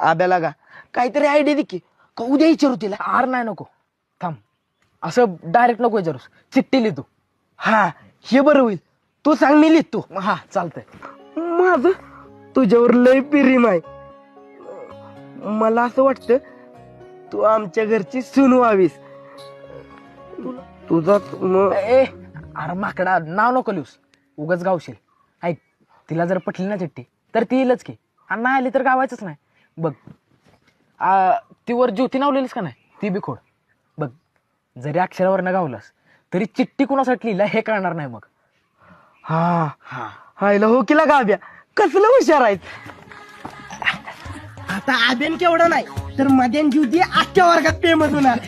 आब्याला का काहीतरी आयडिया दे की का उद्या विचारू तिला. आर नाही नको थांब, असं डायरेक्ट नको विचारूस, चिठ्ठी लिहितो. हा हे बरं होईल. तू सांग मी लिहितो. हा चालतंय. माझं तुझ्यावर लय प्रेम आहे. मला असं वाटतं तू आमच्या घरची सून व्हावीस. तुझा ए अरे माकडा, नाव नको लिहूस, उगाच गावशील. ऐक, तिला जर पटली ना चिठ्ठी तर ती येईलच की, आणि नाही आली तर गावायचंच नाही. बघ ती वर ज्योती नाव लिहिलीस का नाही, ती बी खोड. बघ जरी अक्षरावर न गावलास तरी चिठ्ठी कुणासाठी लिहिला हे कळणार नाही. मग हा हायला हो केला गाब्या, कसलं हुशार आहेत. आता आद्यान केवढं नाही तर मध्यान ज्योती आजच्या वर्गात फेमस होणार.